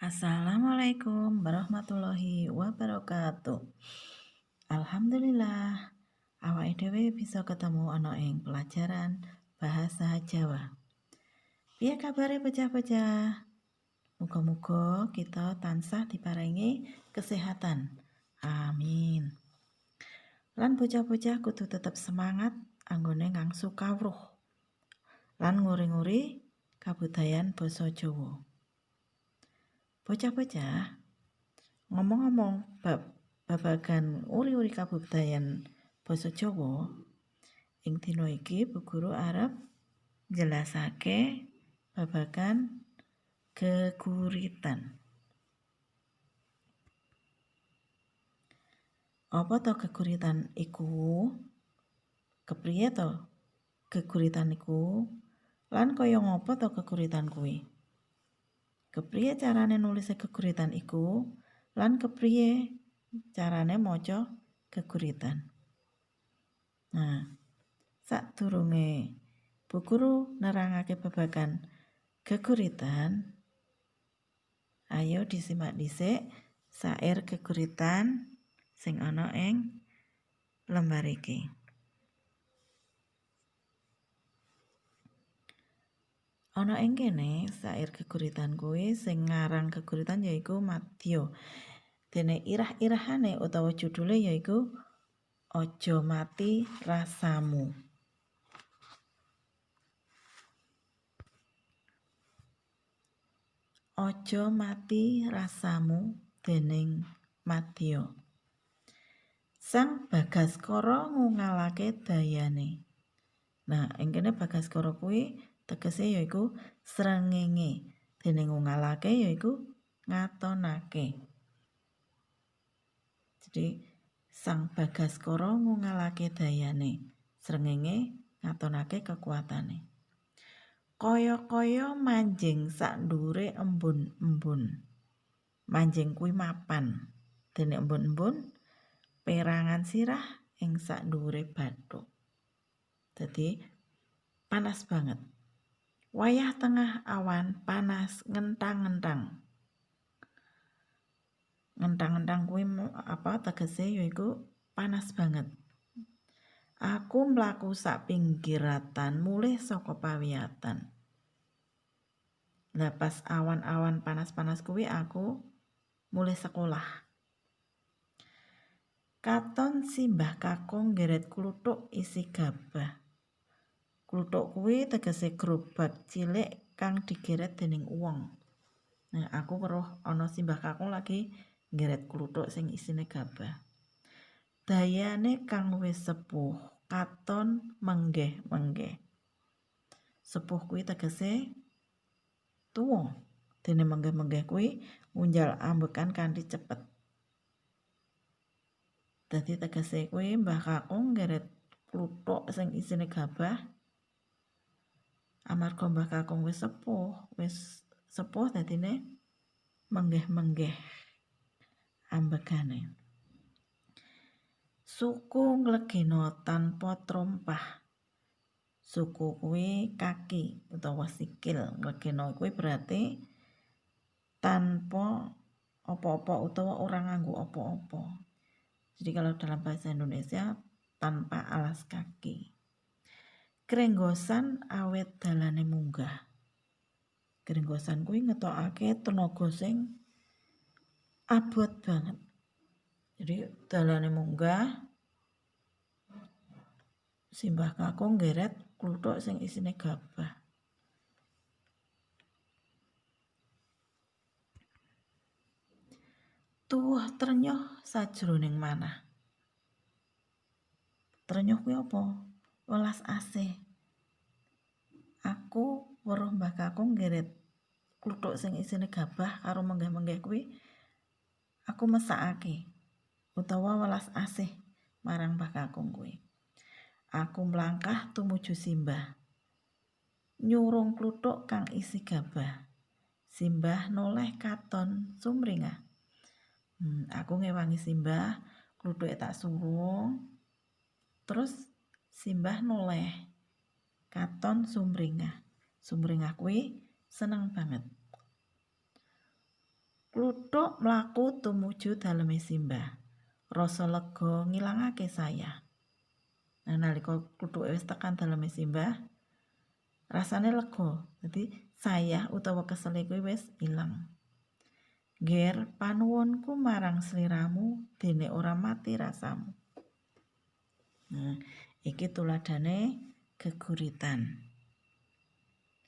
Assalamualaikum warahmatullahi wabarakatuh. Alhamdulillah, awake dhewe bisa ketemu ana ing pelajaran bahasa Jawa. Piye kabare bocah-bocah? Muga-muga kita tansah diparingi kesehatan. Amin. Lan bocah-bocah kudu tetep semangat anggone ngangsu kawruh lan nguri-nguri kabudayan basa Jawa. Bocah-bocah, ngomong-ngomong babagan uri-uri kabudayan basa Jawa, ing dina iki Bu Guru arep njelasake babagan geguritan. Apa to geguritan iku? Kepriye to geguritan iku? Lan kaya ngapa to geguritan kuwi? Kepriye carane nulis geguritan iku? Lan kepriye carane maca geguritan? Nah, sadurunge Bu Guru nerangake babagan geguritan, ayo disimak dhisik sair geguritan sing ana ing lembar iki. Ana ing kene sair geguritan kuwi sing ngarang geguritan yaiku Madya. Dene irah-irahane utawa judule yaiku Aja Mati Rasamu. Aja mati rasamu dening Madya. Sang Bagaskara ngungalake dayane. Nah, ing kene Bagaskara kuwi tegese yaiku srengenge. Dene ngungalake yaiku ngatonake. Jadi Sang Bagaskara ngungalake dayane, srengenge ngatonake kekuatane. Kaya-kaya manjing sak ndhuure embun-embun. Manjing kuwi mapan. Dene embun-embun perangan sirah ing sak ndhuure bathuk. Dadi panas banget. Wayah tengah awan panas ngentang-ngentang. Ngentang-ngentang kuwi apa tegese yaiku panas banget. Aku mlaku sak pinggiratan mulih saka pawiyatan. Lah pas awan-awan panas-panas kuwi aku mulih sekolah. Katon simbah kakung ngeret kluthuk isi gabah. Kluthuk kuwi tegese gerobak cilik kang digeret dening wong. Nah, aku weruh ana simbah kakung lagi ngeret kluthuk sing isine gabah. Dayane kang wis sepuh, katon menggeh-menggeh. Sepuh kuwi tegese tuwa. Dene menggeh-menggeh kuwi ngunjal ambekan kanthi cepet. Dadi tegese kuwi Mbah Kakung ngeret kluthuk sing isine gabah. Amarga Mbah Kakung wis sepuh dadine menggeh-menggeh ambekane. Suku nglegena tanpa trompah. Suku kuwi kaki utawa sikil. Nglegena kuwi berarti tanpa apa-apa utawa ora nganggo apa-apa. Jadi kalau dalam bahasa Indonesia tanpa alas kaki. Krenggosan awet dalane munggah. Krenggosan kuwi ngetokake tenaga sing abot banget. Jadi dalane munggah simbah kakung ngeret kluthuk sing isine gabah. Tuwuh trenyoh sajroning manah. Trenyoh kuwi apa? Welas asih. Aku weruh Mbah Kakung ngeret kluthuk sing isine gabah karo menggeh-menggeh kuwi aku mesakake utawa welas asih marang Mbah Kakung kuwi. Aku mlangkah tumuju simbah. Nyurung kluthuk kang isi gabah. Simbah noleh katon sumringah. Aku ngewangi simbah, kluthuke tak surung. Terus simbah noleh katon sumringah. Sumringah kuwi seneng banget. Kluthuk mlaku tumuju daleme simbah. Rasa lega ngilangake sayah. Nah, nalika kluthuke wis tekan daleme simbah, rasane lega. Dadi sayah utawa kesele kuwi wis ilang. Ngger panuwunku marang sliramu dene ora mati rasamu. Nah, iki tuladhane geguritan.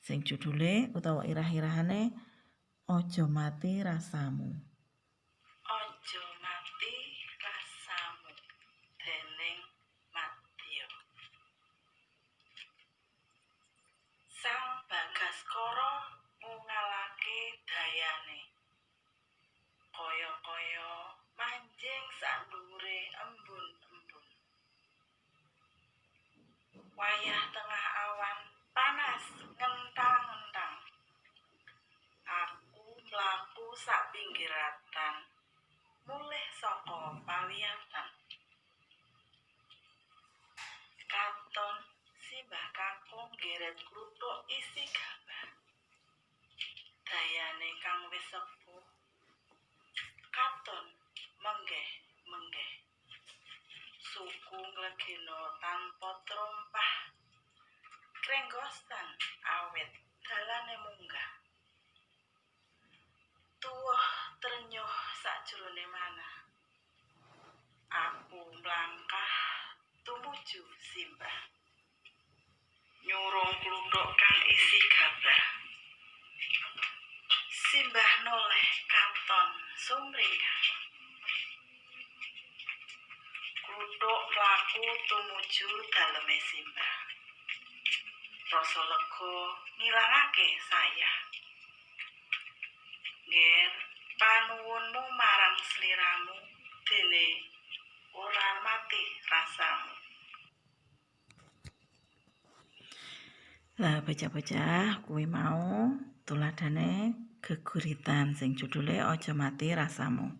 Sing judule utawa irah-irahane Aja mati rasamu. Aja mati rasamu dening Madya. Sang Bagaskara ngungalake dayane. Kaya-kaya manjing sak dhuwure embun-embun. Wayah tengah awan panas ngentang-ngentang. Aku mlaku sak pinggiratan, mulih saka pawiyatan. Katon simbah kakung geret kluthuk isi gabah. Dayane kang wis sepuh. Katon menggeh-menggeh. Suku nglegena tanpa trompah. Krenggostan awet dalane munggah. Tuwuh trenyuh sajrone manah. Aku mlangkah tumuju simbah. Nyurung kluthuk kang isi gabah. Simbah noleh katon sumringah. Kluthuk mlaku tumuju daleme simbah. Rasa lega ngilangake sayah. Ngger panuwunmu marang sliramu dene ora mati rasamu. Lah bocah-bocah kuwi mau tuladhane geguritan sing judule Aja Mati Rasamu.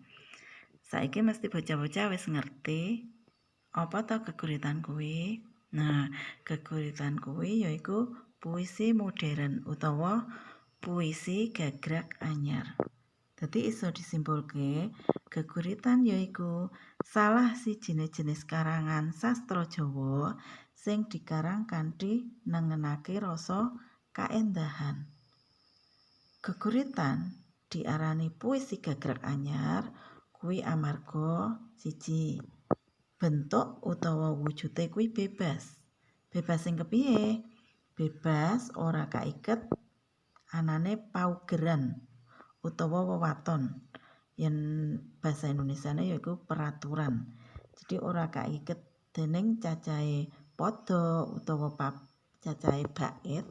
Saiki mesti bocah-bocah wis ngerti apa ta geguritan kuwi. Nah, geguritan kuwi yaiku puisi modern utawa puisi gagrag anyar. Dadi iso disimpulke geguritan yaiku salah sijine jenis karangan sastra Jawa sing dikarang kanthi nengenake rasa kaendahan. Geguritan diarani puisi gagrag anyar kuwi amarga siji bentuk utawa wujude kuwi bebas. Bebas sing kepiye? Bebas ora kaiket anane paugeran utawa wewaton. Yen basa Indonesiane yaiku peraturan. Jadi ora kaiket dening cacahe padha utawa cacahe bait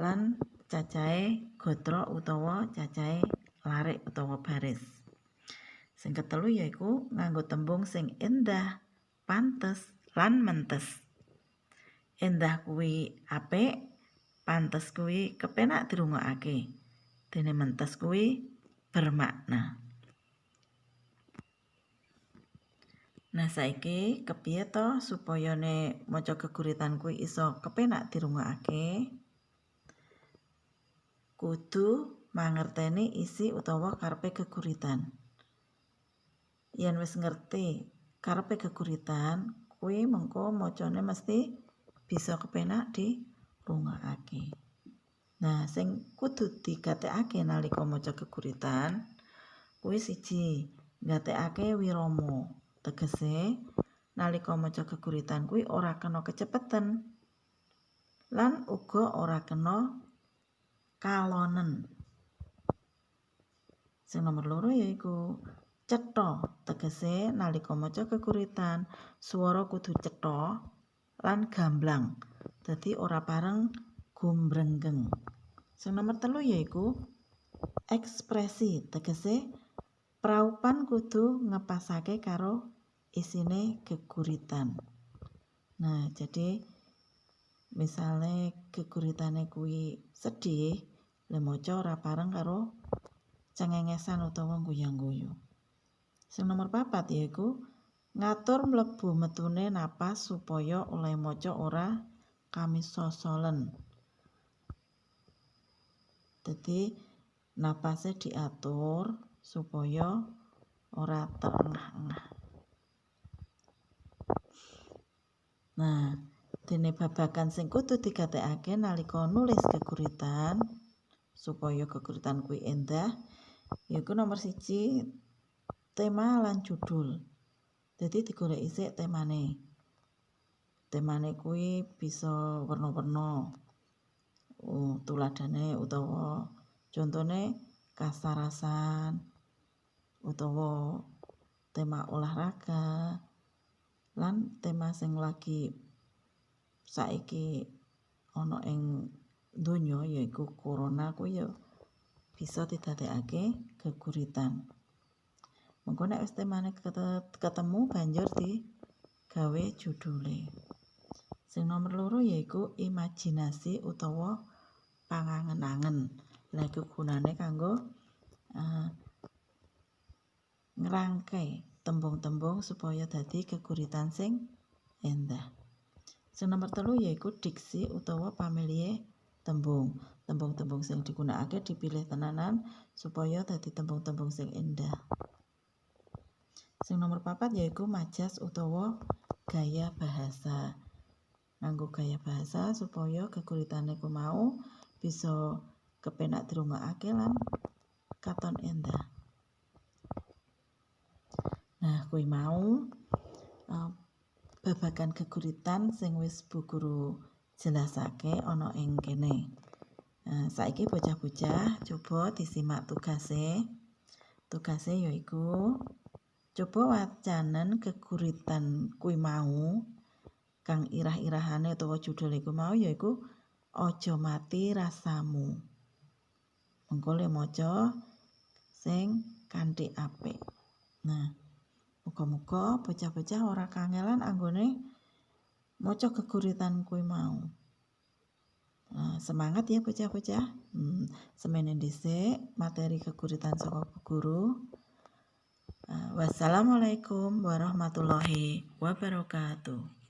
lan cacahe gatra utawa cacahe larik utawa baris. Sing ketelu yaiku nganggo tembung sing endah, pantes lan mentes. Endah kuwi apik, pantes kuwi kepenak dirungokake. Dene mentes kuwi bermakna. Nah saiki kepiye to supaya maca geguritan kuwi iso kepenak dirungokake? Kudu mangerteni isi utawa karepe geguritan. Yen wis ngerti karepe geguritan, kuwi mengko macane mesti bisa kepenak dirungokake. Nah, sing kudu digatekake nalika maca geguritan kuwi siji, gatekake wirama. Tegese nalika maca geguritan kuwi ora kena kecepeten lan uga ora kena kalonen. Sing nomor loro yaiku cetha. Tegese nalika maca geguritan swara kudu cetha lan gamblang. Dadi ora pareng gumbrengeng. Sing nomor 3 yaiku ekspresi. Tegese praupan kudu ngepasake karo isine geguritan. Nah, jadi misale geguritane kuwi sedih, le maca ora pareng karo cengengesan utawa guyu-guyu. Sing nomor 4 yaiku ngatur mlebu metune napas supaya oleh maca ora kamisosolen. Dadi napase diatur supaya ora terengah-engah. Nah, dene babagan sing kudu digatekake nalika nulis geguritan supaya geguritan kuwi endah, yaiku nomor 1 tema lan judul. Jadi digolek isik temane. Temane kuwi bisa werna-werna. Tuladhane utawa contone kasarasan utawa tema olahraga lan tema sing lagi saiki ana ing donya yaiku corona kuwi ya bisa didadekake geguritan. Mengko nek wis temane ketemu banjur digawe judule. Sing nomor 2 yaiku imajinasi utawa pangangen-angen. Lha iku gunane kanggo ngrangkai tembung-tembung supaya dadi geguritan sing endah. Sing nomor 3 yaiku diksi utawa pamilihe tembung. Tembung-tembung sing digunakake dipilih tenanan supaya dadi tembung-tembung sing endah. Sing nomor 4 yaiku majas utawa gaya bahasa. Nganggo gaya bahasa supaya geguritane ku mau bisa kepenak dirungokake lan katon endah. Nah, kuwi mau babagan geguritan sing wis Bu Guru jelasake ana ing kene. Saiki bocah-bocah coba disimak tugase. Tugase yaiku coba wacanen geguritan kuwi mau kang irah-irahane utawa judule kuwi mau yaiku Aja Mati Rasamu. Mengko le maca sing kanthi apik. Nah, muga-muga bocah-bocah ora kangelan anggone maca geguritan kuwi mau. Semangat ya bocah-bocah. Semene dhisik materi geguritan saka Bu Guru. Wassalamualaikum warahmatullahi wabarakatuh.